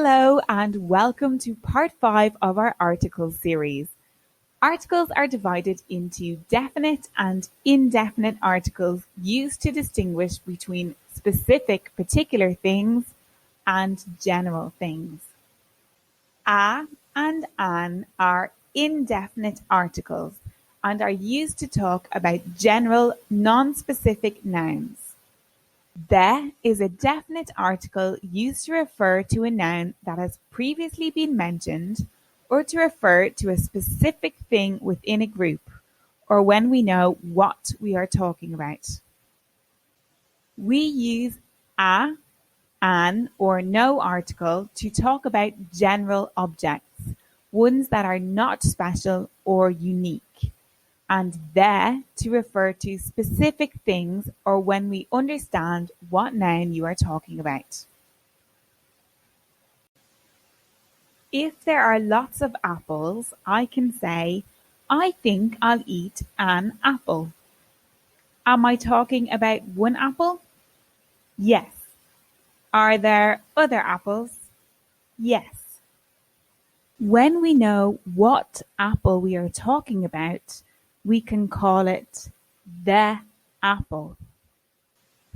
Hello and welcome to part 5 of our article series. Articles are divided into definite and indefinite articles used to distinguish between specific particular things and general things. A and an are indefinite articles and are used to talk about general, non-specific nouns. The is a definite article used to refer to a noun that has previously been mentioned or to refer to a specific thing within a group or when we know what we are talking about. We use a, an, or no article to talk about general objects, ones that are not special or unique, and the to refer to specific things or when we understand what noun you are talking about. If there are lots of apples, I can say, I think I'll eat an apple. Am I talking about one apple? Yes. Are there other apples? Yes. When we know what apple we are talking about, we can call it the apple.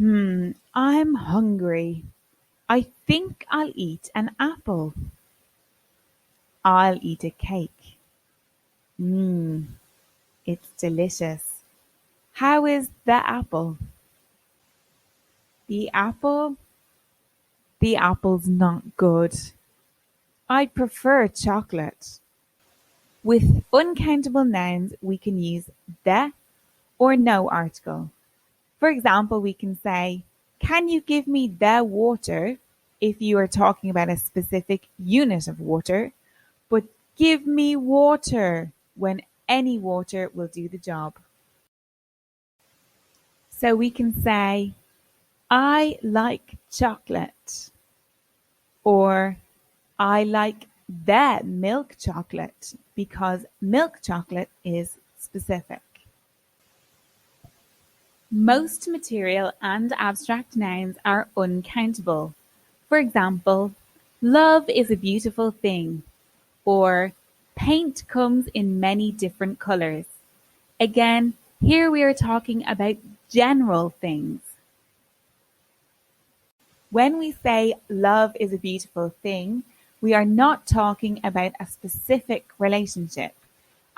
I'm hungry. I think I'll eat an apple. I'll eat a cake. It's delicious. How is the apple? The apple? The apple's not good. I prefer chocolate. With uncountable nouns, we can use the or no article. For example, we can say, can you give me the water if you are talking about a specific unit of water, but give me water when any water will do the job. So we can say, I like chocolate, or I like the milk chocolate because milk chocolate is specific. Most material and abstract nouns are uncountable. For example, love is a beautiful thing, or paint comes in many different colors. Again, here we are talking about general things. When we say love is a beautiful thing, we are not talking about a specific relationship.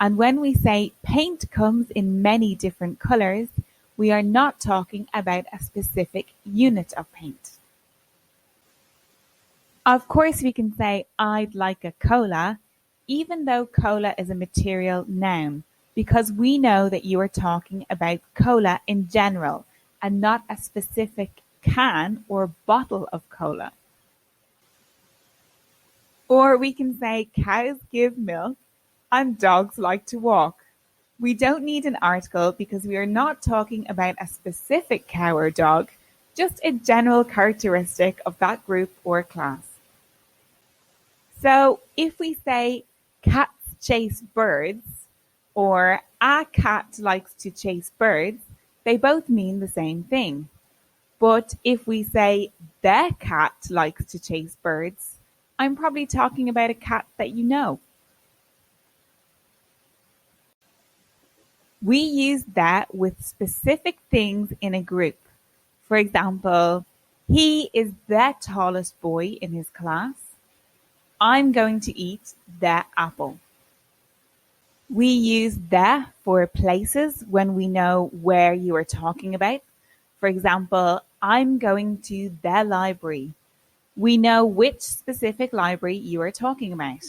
And when we say paint comes in many different colors, we are not talking about a specific unit of paint. Of course, we can say I'd like a cola, even though cola is a material noun, because we know that you are talking about cola in general and not a specific can or bottle of cola. Or we can say cows give milk and dogs like to walk. We don't need an article because we are not talking about a specific cow or dog, just a general characteristic of that group or class. So if we say cats chase birds or a cat likes to chase birds, they both mean the same thing. But if we say the cat likes to chase birds, I'm probably talking about a cat that you know. We use that with specific things in a group. For example, he is the tallest boy in his class. I'm going to eat the apple. We use the for places when we know where you are talking about. For example, I'm going to the library. We know which specific library you are talking about.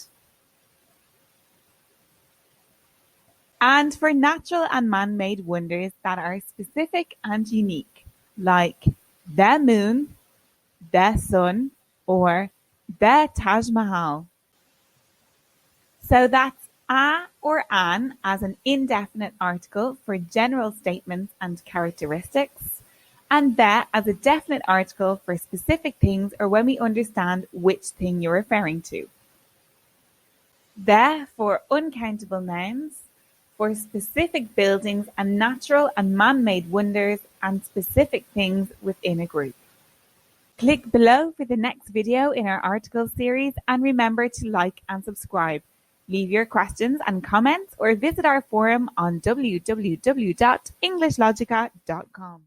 And for natural and man-made wonders that are specific and unique, like the moon, the sun, or the Taj Mahal. So that's a or an as an indefinite article for general statements and characteristics, and the as a definite article for specific things or when we understand which thing you're referring to. The for uncountable nouns, for specific buildings and natural and man-made wonders and specific things within a group. Click below for the next video in our article series and remember to like and subscribe. Leave your questions and comments or visit our forum on www.englishlogica.com.